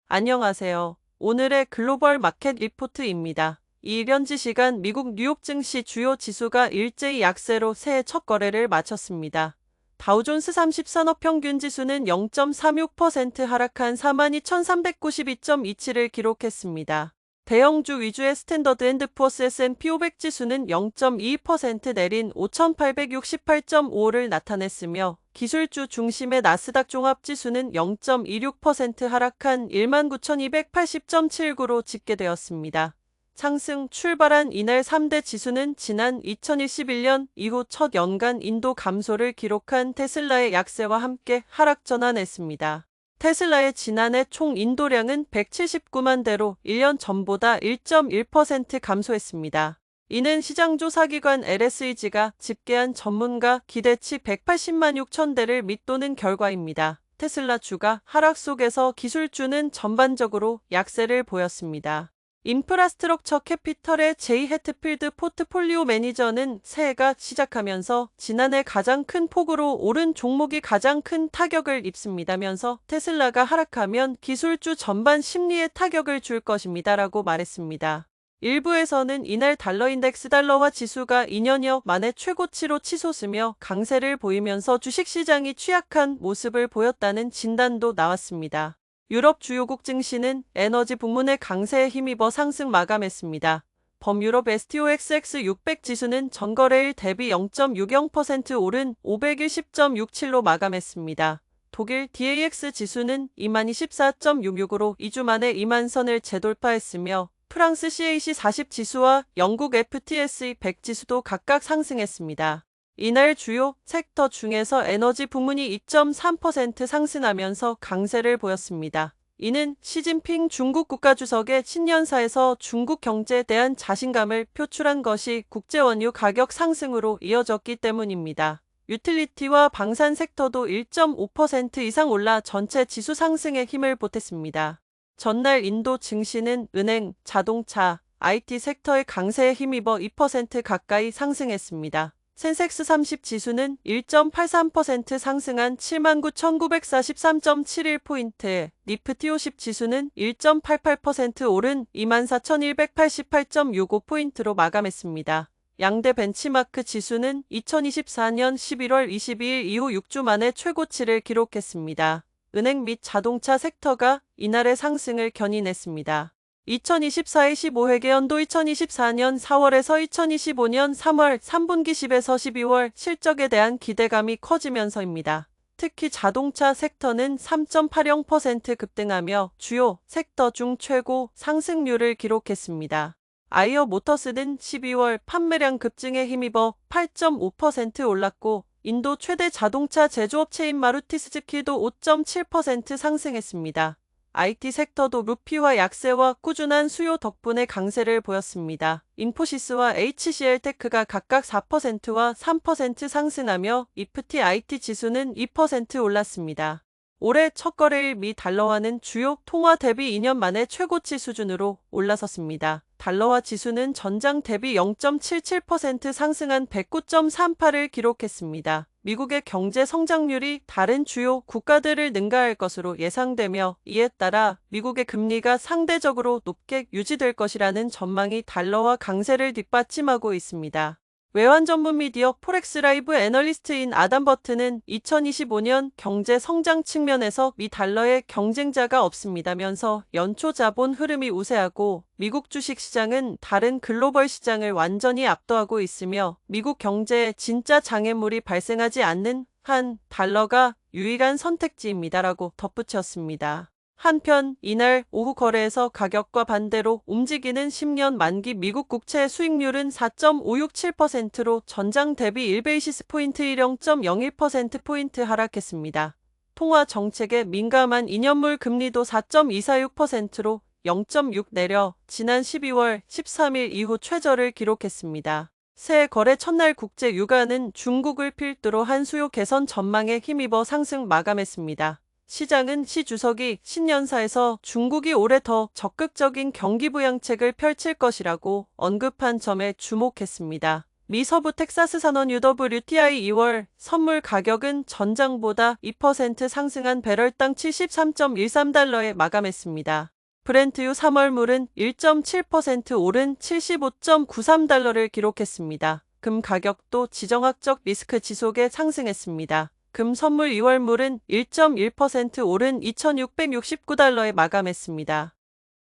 안녕하세요. 오늘의 글로벌 마켓 리포트입니다. 이 현지 시간 미국 뉴욕 증시 주요 지수가 일제히 약세로 새해 첫 거래를 마쳤습니다. 다우존스 30 산업 평균 지수는 0.36% 하락한 42,392.27을 기록했습니다. 대형주 위주의 스탠더드 앤드 푸어스 S&P 500 지수는 0.22% 내린 5,868.55를 나타냈으며 기술주 중심의 나스닥 종합지수는 0.26% 하락한 19,280.79로 집계되었습니다. 상승 출발한 이날 3대 지수는 지난 2021년 이후 첫 연간 인도 감소를 기록한 테슬라의 약세와 함께 하락 전환했습니다. 테슬라의 지난해 총 인도량은 179만 대로 1년 전보다 1.1% 감소했습니다. 이는 시장조사기관 LSEG가 집계한 전문가 기대치 180만 6천 대를 밑도는 결과입니다. 테슬라 주가 하락 속에서 기술주는 전반적으로 약세를 보였습니다. 인프라스트럭처 캐피털의 제이 해트필드 포트폴리오 매니저는 새해가 시작하면서 지난해 가장 큰 폭으로 오른 종목이 가장 큰 타격을 입습니다면서 테슬라가 하락하면 기술주 전반 심리에 타격을 줄 것입니다라고 말했습니다. 일부에서는 이날 달러 인덱스 달러화 지수가 2년여 만에 최고치로 치솟으며 강세를 보이면서 주식시장이 취약한 모습을 보였다는 진단도 나왔습니다. 유럽 주요국 증시는 에너지 부문의 강세에 힘입어 상승 마감했습니다. 범유럽 STOXX 600 지수는 전거래일 대비 0.60% 오른 510.67로 마감했습니다. 독일 DAX 지수는 2024.66으로 2주 만에 2만 선을 재돌파했으며 프랑스 CAC 40 지수와 영국 FTSE 100 지수도 각각 상승했습니다. 이날 주요 섹터 중에서 에너지 부문이 2.3% 상승하면서 강세를 보였습니다. 이는 시진핑 중국 국가주석의 신년사에서 중국 경제에 대한 자신감을 표출한 것이 국제원유 가격 상승으로 이어졌기 때문입니다. 유틸리티와 방산 섹터도 1.5% 이상 올라 전체 지수 상승에 힘을 보탰습니다. 전날 인도 증시는 은행, 자동차, IT 섹터의 강세에 힘입어 2% 가까이 상승했습니다. 센섹스 30 지수는 1.83% 상승한 79,943.71포인트, 니프티 50 지수는 1.88% 오른 24,188.65포인트로 마감했습니다. 양대 벤치마크 지수는 2024년 11월 22일 이후 6주 만에 최고치를 기록했습니다. 은행 및 자동차 섹터가 이날의 상승을 견인했습니다. 2024의 15회계 연도 2024년 4월에서 2025년 3월 3분기 10에서 12월 실적에 대한 기대감이 커지면서입니다. 특히 자동차 섹터는 3.80% 급등하며 주요 섹터 중 최고 상승률을 기록했습니다. 아이어 모터스는 12월 판매량 급증에 힘입어 8.5% 올랐고 인도 최대 자동차 제조업체인 마루티 스즈키도 5.7% 상승했습니다. IT 섹터도 루피화 약세와 꾸준한 수요 덕분에 강세를 보였습니다. 인포시스와 HCL테크가 각각 4%와 3% 상승하며 이프티 IT 지수는 2% 올랐습니다. 올해 첫 거래일 미 달러화는 주요 통화 대비 2년 만에 최고치 수준으로 올라섰습니다. 달러화 지수는 전장 대비 0.77% 상승한 109.38을 기록했습니다. 미국의 경제 성장률이 다른 주요 국가들을 능가할 것으로 예상되며 이에 따라 미국의 금리가 상대적으로 높게 유지될 것이라는 전망이 달러화 강세를 뒷받침하고 있습니다. 외환 전문 미디어 포렉스 라이브 애널리스트인 아담 버튼은 2025년 경제 성장 측면에서 미 달러의 경쟁자가 없습니다면서 연초 자본 흐름이 우세하고 미국 주식 시장은 다른 글로벌 시장을 완전히 압도하고 있으며 미국 경제에 진짜 장애물이 발생하지 않는 한 달러가 유일한 선택지입니다라고 덧붙였습니다. 한편 이날 오후 거래에서 가격과 반대로 움직이는 10년 만기 미국 국채 수익률은 4.567%로 전장 대비 1베이시스 포인트 0.01%포인트 하락했습니다. 통화 정책에 민감한 2년물 금리도 4.246%로 0.6 내려 지난 12월 13일 이후 최저를 기록했습니다. 새해 거래 첫날 국제 유가는 중국을 필두로 한 수요 개선 전망에 힘입어 상승 마감했습니다. 시장은 시 주석이 신년사에서 중국이 올해 더 적극적인 경기 부양책을 펼칠 것이라고 언급한 점에 주목했습니다. 미 서부 텍사스 산원 UWTI 2월 선물 가격은 전장보다 2% 상승한 배럴당 73.13달러에 마감했습니다. 브렌트유 3월물은 1.7% 오른 75.93달러를 기록했습니다. 금 가격도 지정학적 리스크 지속에 상승했습니다. 금 선물 2월물은 1.1% 오른 2,669달러에 마감했습니다.